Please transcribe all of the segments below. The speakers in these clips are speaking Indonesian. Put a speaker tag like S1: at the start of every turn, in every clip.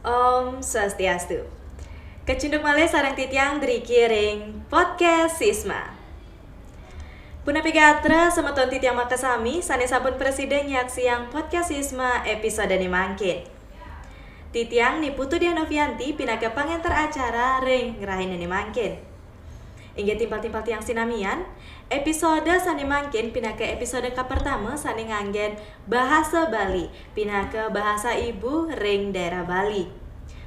S1: Om Swastiastu. Kecunduk malih sareng titiang driki ring podcast Sisma. Punapi gatra semeton titiang makasami sanes sampun presiden nyaksiang podcast Sisma episode ni mangkin. Titiang ni Putu Dian Novianti pinaka pangantar acara ring ngerahin ni mangkin. Inggih timpal-timpal tiang sinamian, episode sani mangkin pinaka episode pertama sani nganggen bahasa Bali, pinaka bahasa ibu ring daerah Bali.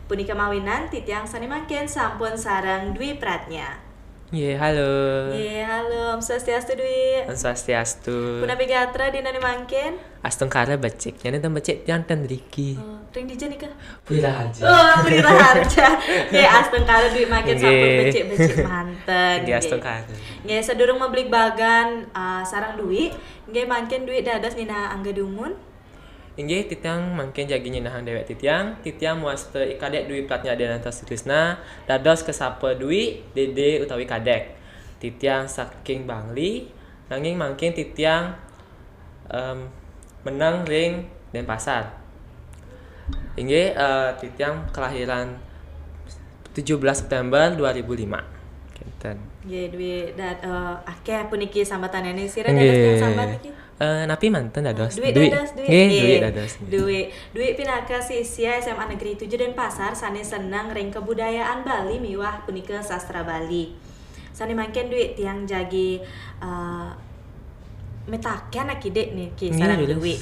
S1: Punika mawinan titiang sani mangkin sampun sareng Dwi Pratnya.
S2: Halo.
S1: Halo, Om Swastiastu Dwi.
S2: Om Swastiastu.
S1: Punapi gatra dina ni mangkin.
S2: Astong kara becik, nyane tem becik tiang ten driki.
S1: Ring dija nikah.
S2: Pira aja.
S1: Pira harja. Astong kara Dwi mangkin sampun becik-becik manten.
S2: Nggih astong kara.
S1: Nggih sadurung membeli bagan sarang Dwi, nggih mangkin Dwi dados nina angga dumun.
S2: Inggih titiang mangkin jagi nyinahang dewek titiang muaste kadek Dwi Pratnya Adenanta Sutrisna dados kesapa Dwi Dede utawi kadek. Titiang saking Bangli nanging mangkin titiang menang ring Denpasar. Inggih titiang kelahiran 17 September 2005. Kenten.
S1: Nggih Dwi akeh puniki sambatanane sira dados tiyang sambat iki.
S2: Napi manten dados.
S1: Dwi dados. Dwi pinaka sisya SMA Negeri 7 Denpasar sane seneng ring kebudayaan Bali miwah punika sastra Bali. Sane mangken Dwi tiang jagi metaken akide niki sareng Dwi.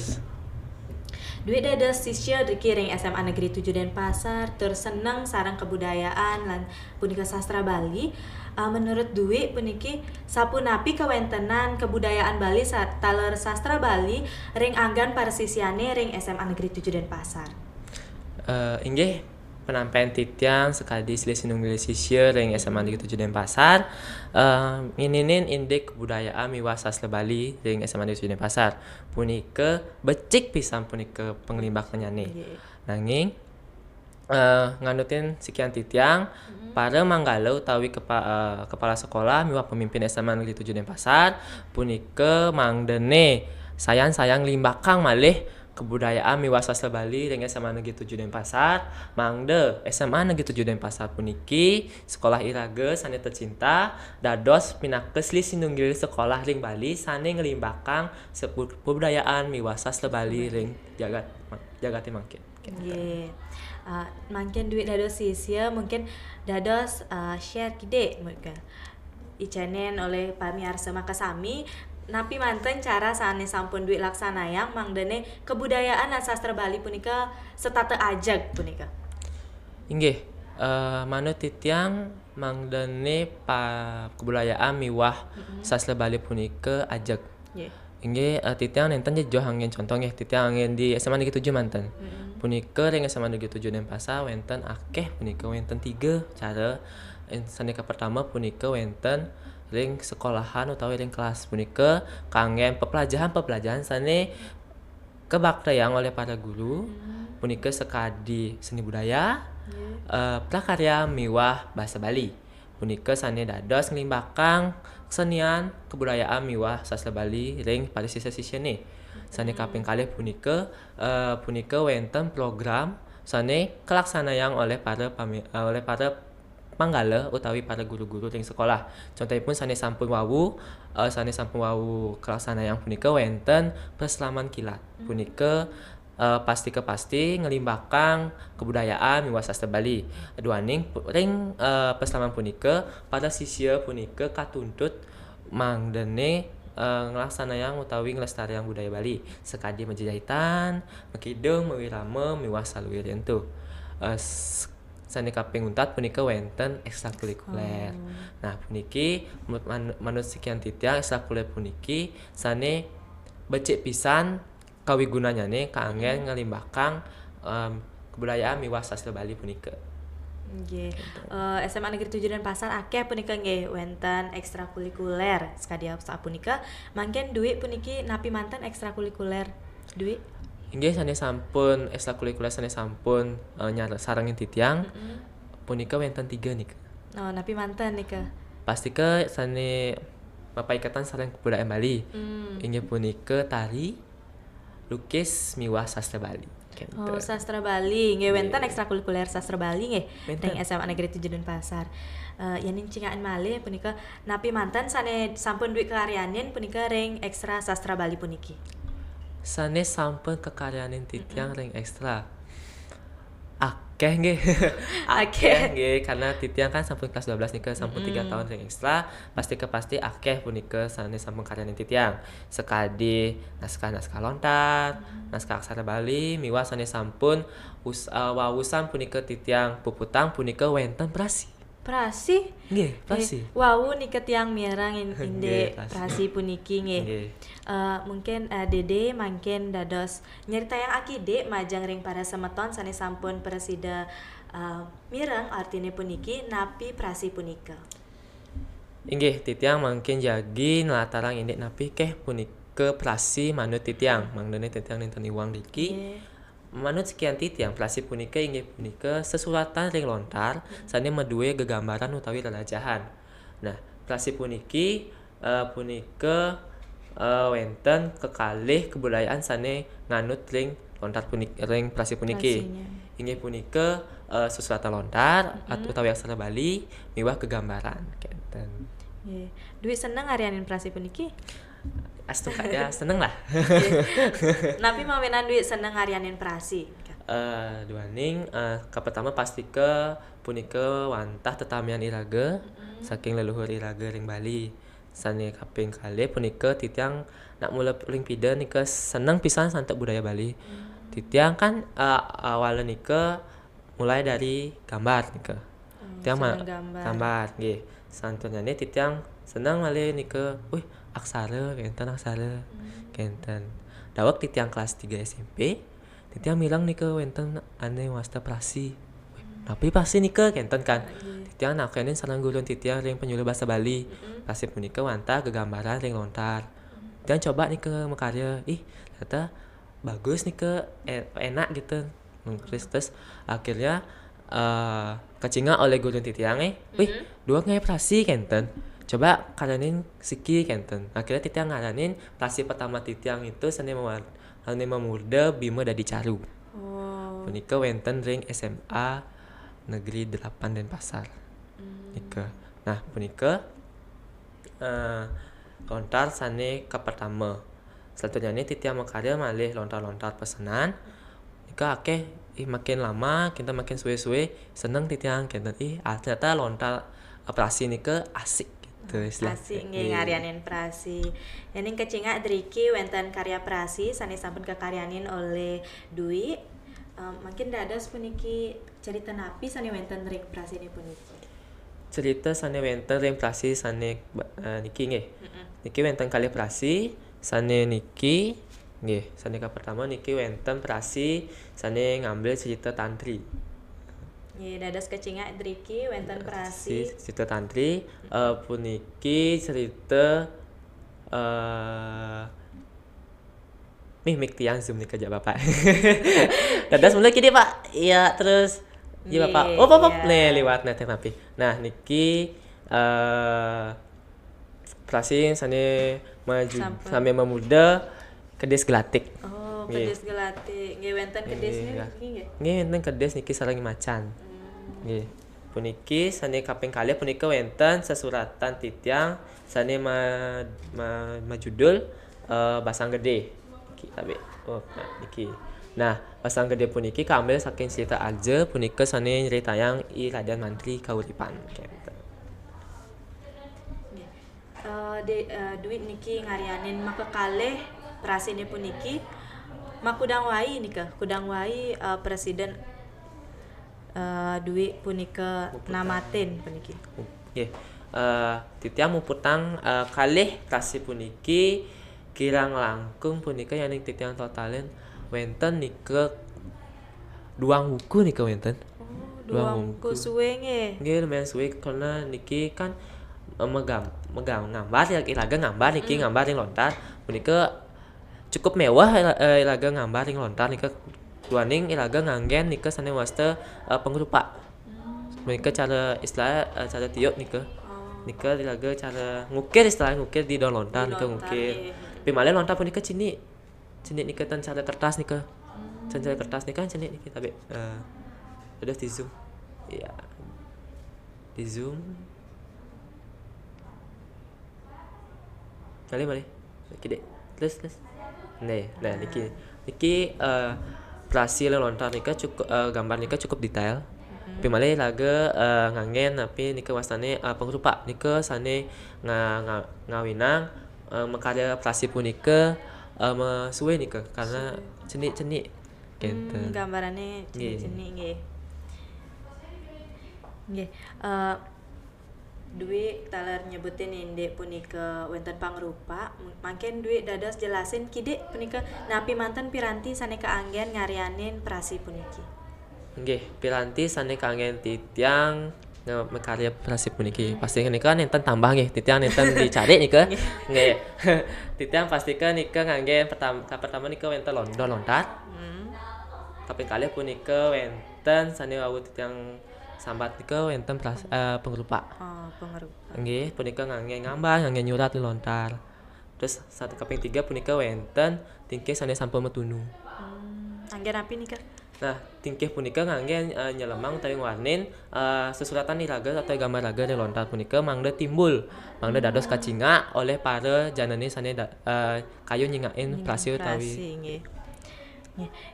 S1: Dwi dados sisya driki ring SMA Negeri 7 Denpasar tur seneng sareng kebudayaan lan punika sastra Bali. Menurut Dwi puniki sapunapi kawentenan kebudayaan Bali taler sastra Bali ring anggan parsisiane ring SMA Negeri 7 Denpasar.
S2: Inggih penampilan titiang sekadi silih sinunggil sisya ring SMA Negeri 7 Denpasar. Mininin indek kebudayaan miwah sastra Bali ring SMA Negeri 7 Denpasar. Punika becik pisan punika penglimbak penyane. Nanging nganutin sekian titiang para manggala utawi kepala sekolah miwah pemimpin SMA Negeri 7 Denpasar punika mangdene sayang limbakang malih kebudayaan miwah sastra Bali ring SMA Negeri 7 Denpasar. Mangde SMA Negeri 7 Denpasar puniki sekolah iraga sane tercinta dados pinaka silih sinunggil sekolah ring Bali sane ngelimbakang kebudayaan miwah sastra Bali ring jagate mangkin.
S1: Nggih. Mangkin Dwi dados sisya mungkin dados share kide mungkin icanen oleh pamiarsa makasami napi manten cara sane sampun Dwi laksanayang mangdene kebudayaan dan sastra Bali punika setate ajeg punika.
S2: Inggih manut titiang mangdene kebudayaan miwah sastra Bali punika ajeg. Inggih titiang nenten jejoh angin contoh nggih titiang angin di SMA Negeri 7 manten. Punika ring SMA Negeri 7 Denpasar wenten akeh punika wenten 3 cara. Sanika pertama punika wenten ring sekolahan utawi ring kelas punika kangen pepelajaran sane kebaktayang oleh para guru. Punika sekadi seni budaya, prakarya miwah bahasa Bali. Punika sane dados ngelimbakang kesenian kebudayaan miwah sastra Bali ring pada sisya-sisyane. Sane kaping kalih punika wenten program sane kelaksanayang oleh para panggala utawi para guru-guru ring sekolah. Contohipun sane sampun wawu kelaksanayang punika wenten perselaman kilat. Punika pasti ngelimbakang kebudayaan miwah sastra Bali. Duaning ring perselaman punika para sisya punika katuntut mangdene ngelaksanayang utawi ngelestariang budaya Bali sekadi menjahitan, mekidung, mewirama, miwah saluwirin tu. Sane kaping untat punika wenten ekstrakurikuler. Nah puniki manut sekian titiang ekstrakurikuler puniki sane becik pisan kawigunanyane kaanggen ngelimbakang kebudayaan miwah sastra Bali punika.
S1: Nggih. SMA Negeri 7 Denpasar akeh punika nggih wenten ekstrakurikuler sekadi sapunika mangken Dwi puniki napi manten ekstrakurikuler Dwi.
S2: Inggih sane sampun ekstrakurikuler sane sampun sarengin titiang punika wenten 3 nika.
S1: Napi manten nika.
S2: Pastike sane mapaikatan sareng kebudayaan Bali. Inggih punika tari, lukis miwah sastra Bali. gitu.
S1: Oh, sastra Bali, nggih wenten
S2: Nggih.
S1: ekstrakurikuler sastra Bali nggih
S2: Wenten.
S1: teng SMA Negeri 7 Denpasar. Yen cingaan malih punika napi mantan sane sampun duit kekaryanin punika ring ekstra sastra Bali puniki.
S2: Sanes sampun kekaryanin titiang ring ekstra. Akeh nggih. Akeh nggih karena titiang kan sampun kelas 12 nika sampun 3 tahun ring ekstra, pasti akeh punika sanes sampun karyanin titiang. Sekadi naskah-naskah lontar, naskah aksara Bali, miwah sanes sampun wawusan punika titiang puputang punika wenten prasi.
S1: Prasi?
S2: Nggih, prasi.
S1: Wau nika tiang mirang inde
S2: Nggih, prasi.
S1: prasi puniki nggih.
S2: Nggih.
S1: Mungkin Dede mangkin dados nyerita yang akide majang ring para semeton sane sampun presida mireng artine puniki napi prasi punika.
S2: Inggih, titiang mangkin jagi nelatarang indek napi keh punika prasi manut titiang. Mangdene titiang nenten iwang diki.
S1: Nggih.
S2: Manut sekian titiang prasi punika inggih punika sesuratan ring lontar sane meduwe gegambaran utawi lelajahan. Nah, prasi puniki punika wenten kekalih kebudayaan sane nganut ring lontar ring prasi puniki.
S1: Prasinya.
S2: Inggih punika sesuratan lontar utawi aksara Bali miwah gegambaran kenten.
S1: Nggih. Duit seneng ngarianin prasi puniki?
S2: Astuka ya seneng lah.
S1: Napi mawenan duit seneng ngarianin prasi.
S2: Duaning ka pertama pasti ke punika wantah tetamian iraga saking leluhur iraga ring Bali. Sane kaping kalih punika titiang nak mula ring pida nika seneng pisan santet budaya Bali. Titiang kan awalnya nika mulai dari gambar nika. Titiang
S1: seneng
S2: gambar nggih. Santunane titiang seneng malih nika, aksara kenten aksara. Kenten. Dawek titiang kelas 3 SMP, titiang milang nika wenten ane wasta prasi. Napi prasi nika kenten kan. Titiang nakenin sareng guru titiang ring penyuluh bahasa Bali. Prasi punika wantah gegambaran ring lontar. Titiang coba nika makarya, ternyata bagus nika enak gitu. Terus akhirnya kecinga oleh guru titiang dua ngai prasi kenten. Coba karyanin siki kenten. Akhirnya titiang ngaranin prasi pertama titiang itu sane memuda Bima Dadi Caru.
S1: Oh.
S2: Punika wenten ring SMA Negeri 8 Denpasar. Nika. Nah, punika lontar sane ka pertama. Selanjutnya titiang makarya malih lontar-lontar pesanan. Nika akeh makin lama kita makin suwe-suwe seneng titiang kenten ternyata lontar prasi nika asik.
S1: Asik nggih ngarianin prasi. Yen kecinga driki wenten karya prasi sane sampun kekaryanin oleh Dwi. Mungkin dados puniki cerita napi sane wenten ring prasi ini puniki.
S2: Cerita sane wenten ring prasi sane niki nggih. Niki wenten kalih prasi sane niki nggih. Sane ka pertama niki wenten prasi sane ngambil cerita tantri.
S1: Nggih, dados kecinga driki wenten prasi.
S2: Cerita tantri puniki cerita mik tiang zoom nih kerja Bapak. Dadas mulai kini Pak. Iya, terus iya Bapak. Pop nih liwat nanti napi. Nah, niki prasi sane maju sampai memuda kedes gelatik.
S1: Oh, kedes gelatik. Nggih wenten kedesnya nggih.
S2: Nggih wenten kedes niki sareng macan. Nggih. Puniki sane kaping kalih punika wenten sesuratan titiang sane majudul Basang Gede. Niki tapi niki. Nah, Basang Gede puniki kambil saking cerita aja punika sane nyritayang I Raden Mantri kauripan kenten.
S1: Duit niki ngarianin maka kalih prasine puniki makudang wai nika. Kudang wai presiden Dwi punika namatin puniki.
S2: Nggih. Titiang muputang kalih prasi puniki kirang langkung punika yaning titiang totalen wenten nika duang buku nika wenten.
S1: Duang buku suwe nggih.
S2: Nggih lumayan suwe karena niki kan megang gambar ya iraga gambar niki gambar ring lontar punika cukup mewah iraga gambar ring lontar nika duaning iraga nganggen nika sane wasta pengrupa. Mereka cara istilah cara tiup nika. Nika iraga cara ngukir istilah ngukir di daun lontar nika ngukir. Tapi malah lontar punika cini nika tan cara kertas nika. Cancel kertas nih kan cenik nih tapi udah di zoom. Iya. Di zoom. Mari. Oke deh. Terus. Nah, niki prasi lontar nika cukup gambar nika cukup detail. Tapi malah laga ngangen tapi nika wasane pengrupa nika sane ngawinang makarya prasi punika suwe nika karena cenik-cenik gitu.
S1: Gambarannya cenik-cenik nggih. Nggih. Dwi talar nyebutin inde punika wonten pangrupa mangken Dwi dados jelasin kide punika napi manten piranti sane kaanggen ngarianin prasi puniki.
S2: Nggih, piranti sane kaanggen titiang makarya prasi puniki. Pasti nika nenten tambah nggih, titiang nenten dicari nika. Nggih. Titiang pastikan nika nganggen pertama nika wonten lontar. Kaping kalih punika wonten sane wau titiang sambat nika wonten pengrupa.
S1: Pengrupa.
S2: Nggih, punika ngangge gambar, ngangge nyurat lontar. Terus satu kaping 3 punika wonten tingkih sane sampun metunu.
S1: Anggen api nika?
S2: Nah, tingkih punika ngangge nyelemang utawi warnin sesuratan iraga atau gambar raga di lontar punika mangda timbul. Mangda dados kacinga oleh para janani sane kayu nyingain prasi utawi.
S1: Nggih.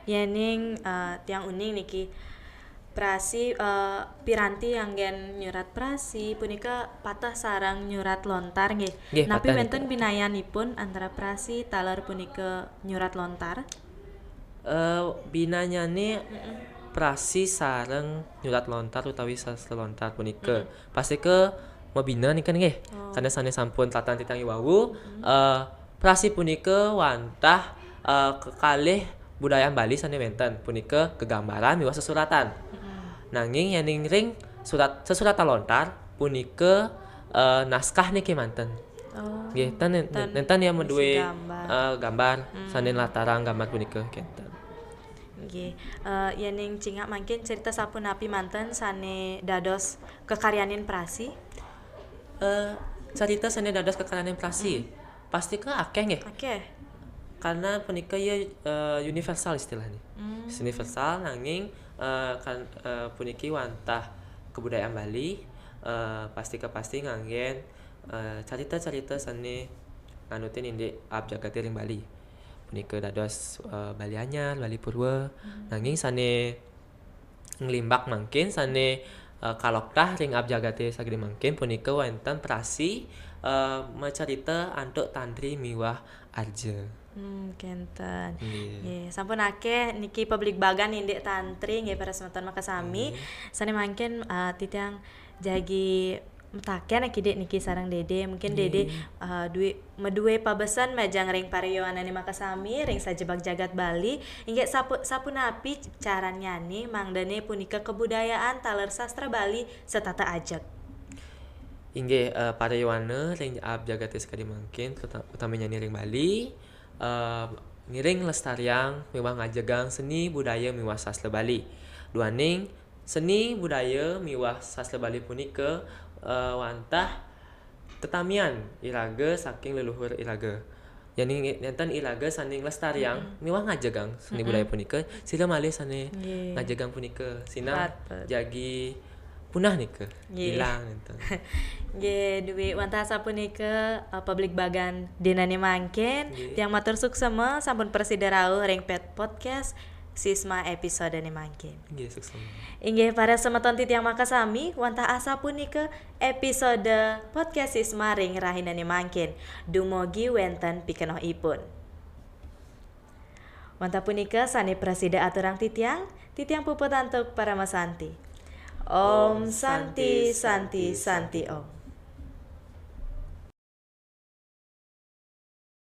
S1: Yening tiang uning niki prasi piranti anggen nyurat prasi punika patah sarang nyurat lontar nggih. Napi wonten binayanipun antara prasi talar punika nyurat lontar?
S2: Binanyane prasi sareng nyurat lontar utawi sastra lontar punika. Pasti ke mabina nika nggih. Karena sane sampun tatan titang iwau prasi punika wantah kekalih budaya Bali sane wonten punika kegambaran miwah sesuratan. Nanging yening ring sesuratan lontar punika naskah niki manten. Nggih, nenten yang menduwe gambar sane latarang gambar punika kenten.
S1: Nggih. Yening cingak mangkin cerita sapunapi manten sane dados kekaryanin prasi.
S2: Cerita sane dados kekaryanin prasi. Pasti ke akeh nggih.
S1: Akeh.
S2: Karena punika ya universal istilahnya. Universal nanging puniki wantah kebudayaan Bali pasti nganggen carita-carita sane nganutin inde abjagate ring Bali. Punika dados Bali Anyar, Bali Purwa. Nanging sane nglimbak mangkin sane kaloktah ring abjagate sagede mangkin punika wonten prasi macarita antuk tantri miwah arja.
S1: Kenten. Nggih, sampun akeh niki publik bagan indek tantri nggih para semeton makasami. Sane mangken titiang jagi metaken kide niki sareng Dede. Mungkin Dede duwe pabesan majang ring pariyoanane makasami ring sajebak jagat Bali. Inggih sapunapi cara nyani mangdane punika kebudayaan taler sastra Bali setata ajeg.
S2: Inggih pariyoana ring abjagate sakadi mangkin utami nyanyi ring Bali. Ngiring lestariang miwah ngajegang seni budaya miwah sastra Bali. Duaning seni budaya miwah sastra Bali punika wantah tetamian iraga saking leluhur iraga. Yani nenten iraga saning lestariang miwah ngajegang seni budaya punika sila malih sane ngajegang punika sina jagi punah nika hilang enten.
S1: Nggih duwe wantah sapunika publik bagan dinane mangken tiang matur suksema sampun persiderau ring pet podcast Sisma episode ne mangken.
S2: Nggih suksema.
S1: Inggih para semeton titiang makasami wantah asa punika episode podcast Sisma ring rahinane mangken dumugi wonten pikenohipun. Wantah punika sane presida aturang titiang puput antuk para masanti. Om Santi Santi Santi Om.